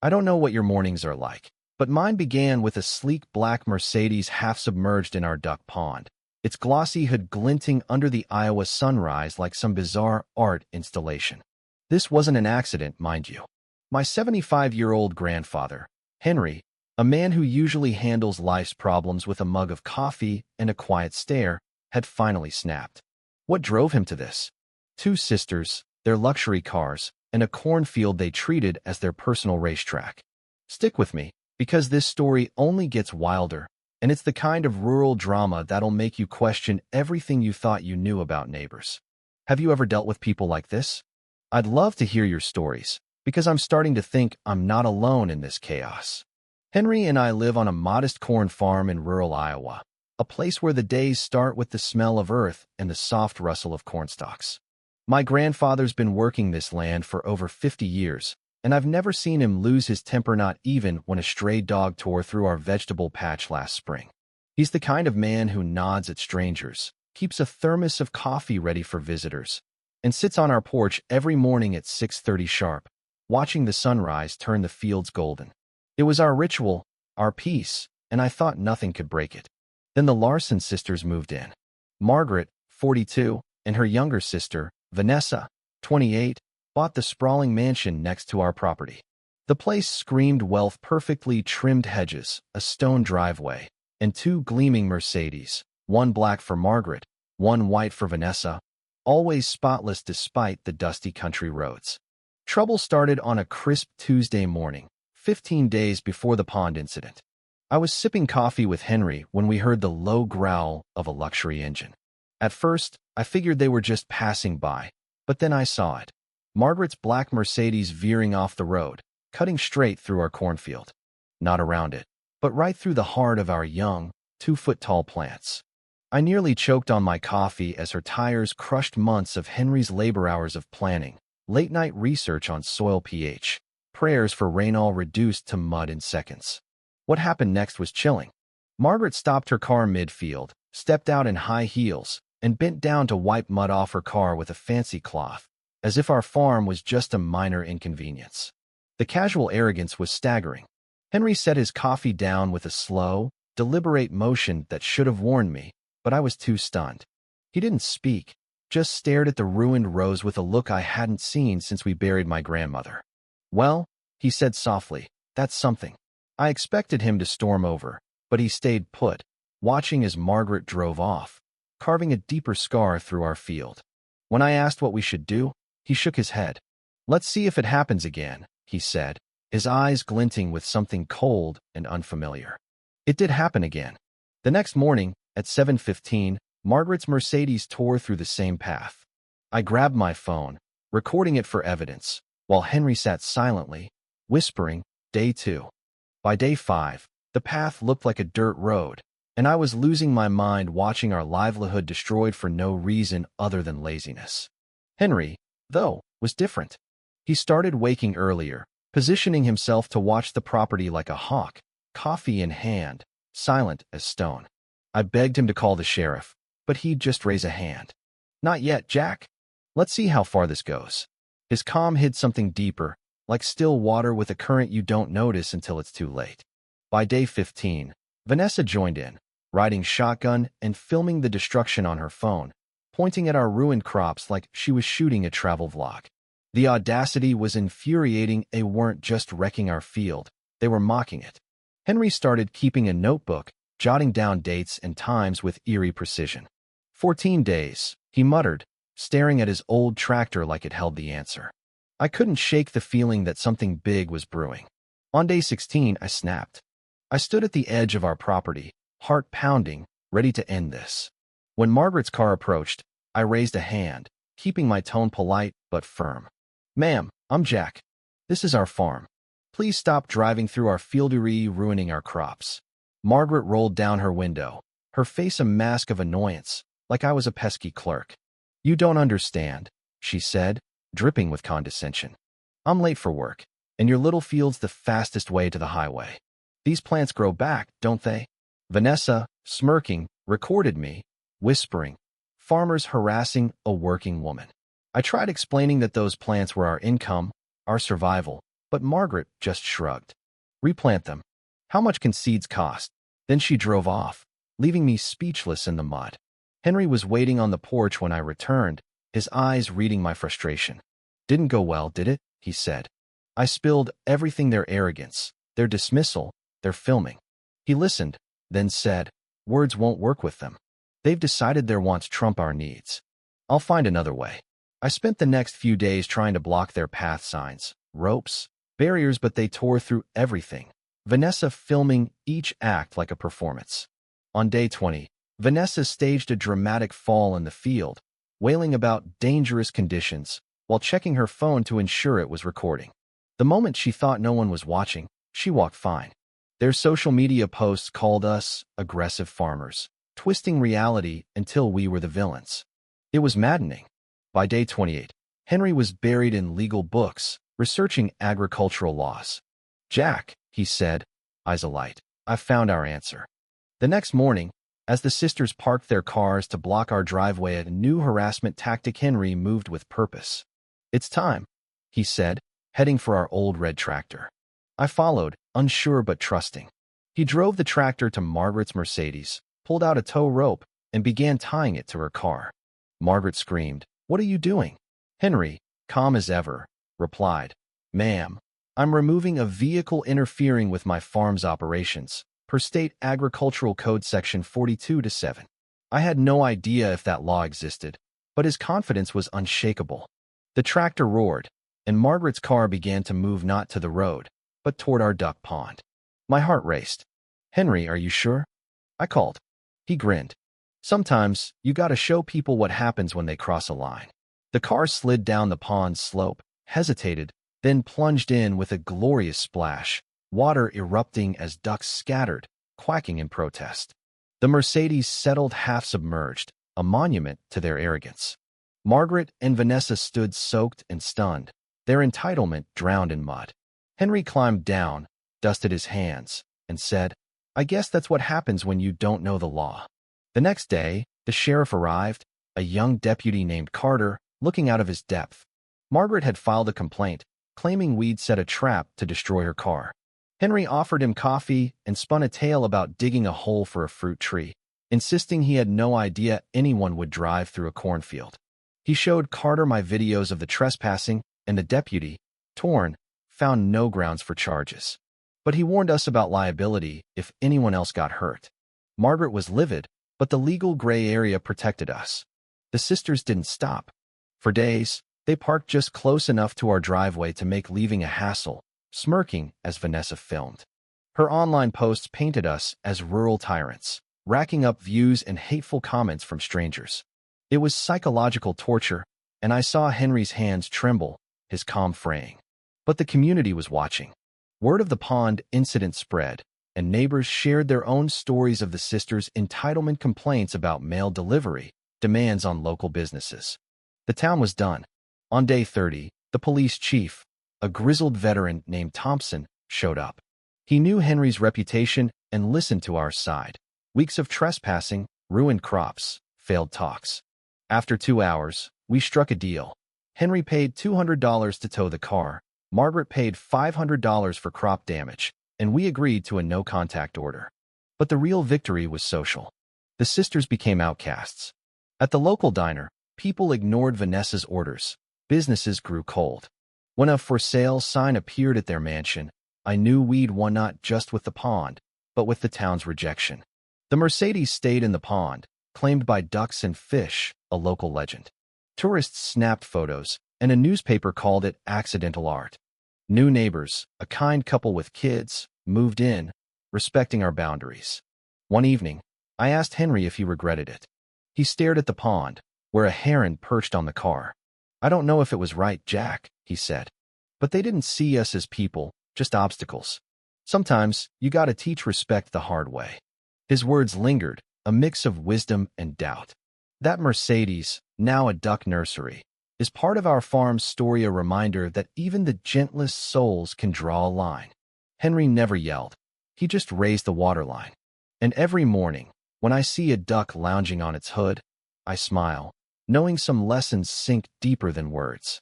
I don't know what your mornings are like, but mine began with a sleek black Mercedes half-submerged in our duck pond, its glossy hood glinting under the Iowa sunrise like some bizarre art installation. This wasn't an accident, mind you. My 75-year-old grandfather, Henry, a man who usually handles life's problems with a mug of coffee and a quiet stare, had finally snapped. What drove him to this? Two sisters, their luxury cars, and a cornfield they treated as their personal racetrack. Stick with me, because this story only gets wilder, and it's the kind of rural drama that'll make you question everything you thought you knew about neighbors. Have you ever dealt with people like this? I'd love to hear your stories, because I'm starting to think I'm not alone in this chaos. Henry and I live on a modest corn farm in rural Iowa, a place where the days start with the smell of earth and the soft rustle of cornstalks. My grandfather's been working this land for over 50 years, and I've never seen him lose his temper, not even when a stray dog tore through our vegetable patch last spring. He's the kind of man who nods at strangers, keeps a thermos of coffee ready for visitors, and sits on our porch every morning at 6:30 sharp, watching the sunrise turn the fields golden. It was our ritual, our peace, and I thought nothing could break it. Then the Larson sisters moved in. Margaret, 42, and her younger sister, Vanessa, 28, bought the sprawling mansion next to our property. The place screamed wealth: perfectly trimmed hedges, a stone driveway, and two gleaming Mercedes, one black for Margaret, one white for Vanessa, always spotless despite the dusty country roads. Trouble started on a crisp Tuesday morning, 15 days before the pond incident. I was sipping coffee with Henry when we heard the low growl of a luxury engine. At first, I figured they were just passing by, but then I saw it. Margaret's black Mercedes veering off the road, cutting straight through our cornfield. Not around it, but right through the heart of our young, 2-foot-tall plants. I nearly choked on my coffee as her tires crushed months of Henry's labor hours of planning, late-night research on soil pH, prayers for rainfall reduced to mud in seconds. What happened next was chilling. Margaret stopped her car mid-field, stepped out in high heels, and bent down to wipe mud off her car with a fancy cloth, as if our farm was just a minor inconvenience. The casual arrogance was staggering. Henry set his coffee down with a slow, deliberate motion that should have warned me, but I was too stunned. He didn't speak, just stared at the ruined rows with a look I hadn't seen since we buried my grandmother. "Well," he said softly, "that's something." I expected him to storm over, but he stayed put, watching as Margaret drove off, carving a deeper scar through our field. When I asked what we should do, he shook his head. "Let's see if it happens again," he said, his eyes glinting with something cold and unfamiliar. It did happen again. The next morning, at 7:15, Margaret's Mercedes tore through the same path. I grabbed my phone, recording it for evidence, while Henry sat silently, whispering, "Day 2. By day 5, the path looked like a dirt road, and I was losing my mind watching our livelihood destroyed for no reason other than laziness. Henry, though, was different. He started waking earlier, positioning himself to watch the property like a hawk, coffee in hand, silent as stone. I begged him to call the sheriff, but he'd just raise a hand. "Not yet, Jack. Let's see how far this goes." His calm hid something deeper, like still water with a current you don't notice until it's too late. By day 15, Vanessa joined in, riding shotgun and filming the destruction on her phone, pointing at our ruined crops like she was shooting a travel vlog. The audacity was infuriating. They weren't just wrecking our field, they were mocking it. Henry started keeping a notebook, jotting down dates and times with eerie precision. 14 days, he muttered, staring at his old tractor like it held the answer. I couldn't shake the feeling that something big was brewing. On day 16, I snapped. I stood at the edge of our property, heart pounding, ready to end this. When Margaret's car approached, I raised a hand, keeping my tone polite but firm. "Ma'am, I'm Jack. This is our farm. Please stop driving through our fieldery, ruining our crops." Margaret rolled down her window, her face a mask of annoyance, like I was a pesky clerk. "You don't understand," she said, dripping with condescension. "I'm late for work, and your little field's the fastest way to the highway. These plants grow back, don't they?" Vanessa, smirking, recorded me, whispering, "Farmers harassing a working woman." I tried explaining that those plants were our income, our survival, But Margaret just shrugged. Replant them. How much can seeds cost? Then she drove off, leaving me speechless in the mud. Henry was waiting on the porch when I returned, his eyes reading my frustration. Didn't go well, did it? He said. I spilled everything: their arrogance, their dismissal, their filming. He listened, then said, words won't work with them. They've decided their wants trump our needs. I'll find another way. I spent the next few days trying to block their path signs, ropes, barriers, but they tore through everything. Vanessa filming each act like a performance. On day 20, Vanessa staged a dramatic fall in the field, wailing about dangerous conditions while checking her phone to ensure it was recording. The moment she thought no one was watching, she walked fine. Their social media posts called us aggressive farmers, twisting reality until we were the villains. It was maddening. By day 28, Henry was buried in legal books, researching agricultural laws. Jack, he said, eyes alight, I've found our answer. The next morning, as the sisters parked their cars to block our driveway, a new harassment tactic, Henry moved with purpose. It's time, he said, heading for our old red tractor. I followed, unsure but trusting. He drove the tractor to Margaret's Mercedes, pulled out a tow rope, and began tying it to her car. Margaret screamed, "What are you doing?" Henry, calm as ever, replied, "Ma'am, I'm removing a vehicle interfering with my farm's operations, per State Agricultural Code Section 42-7. I had no idea if that law existed, but his confidence was unshakable. The tractor roared, and Margaret's car began to move not to the road, but toward our duck pond. My heart raced. "Henry, are you sure?" I called. He grinned. "Sometimes, you gotta show people what happens when they cross a line." The car slid down the pond's slope, hesitated, then plunged in with a glorious splash, water erupting as ducks scattered, quacking in protest. The Mercedes settled half-submerged, a monument to their arrogance. Margaret and Vanessa stood soaked and stunned, their entitlement drowned in mud. Henry climbed down, dusted his hands, and said, "I guess that's what happens when you don't know the law." The next day, the sheriff arrived, a young deputy named Carter, looking out of his depth. Margaret had filed a complaint, claiming we'd set a trap to destroy her car. Henry offered him coffee and spun a tale about digging a hole for a fruit tree, insisting he had no idea anyone would drive through a cornfield. He showed Carter my videos of the trespassing, and the deputy, torn, found no grounds for charges. But he warned us about liability if anyone else got hurt. Margaret was livid, but the legal gray area protected us. The sisters didn't stop. For days, they parked just close enough to our driveway to make leaving a hassle, smirking as Vanessa filmed. Her online posts painted us as rural tyrants, racking up views and hateful comments from strangers. It was psychological torture, and I saw Henry's hands tremble, his calm fraying. But the community was watching. Word of the pond incident spread, and neighbors shared their own stories of the sisters' entitlement complaints about mail delivery, demands on local businesses. The town was done. On day 30, the police chief, a grizzled veteran named Thompson, showed up. He knew Henry's reputation and listened to our side. Weeks of trespassing, ruined crops, failed talks. After 2 hours, we struck a deal. Henry paid $200 to tow the car, Margaret paid $500 for crop damage, and we agreed to a no-contact order. But the real victory was social. The sisters became outcasts. At the local diner, people ignored Vanessa's orders. Businesses grew cold. When a for sale sign appeared at their mansion, I knew we'd won, not just with the pond, but with the town's rejection. The Mercedes stayed in the pond, claimed by ducks and fish, a local legend. Tourists snapped photos, and a newspaper called it accidental art. New neighbors, a kind couple with kids, moved in, respecting our boundaries. One evening, I asked Henry if he regretted it. He stared at the pond, where a heron perched on the car. "I don't know if it was right, Jack," he said. "But they didn't see us as people, just obstacles. Sometimes, you gotta teach respect the hard way." His words lingered, a mix of wisdom and doubt. That Mercedes, now a duck nursery, is part of our farm's story, a reminder that even the gentlest souls can draw a line. Henry never yelled. He just raised the waterline. And every morning, when I see a duck lounging on its hood, I smile, knowing some lessons sink deeper than words.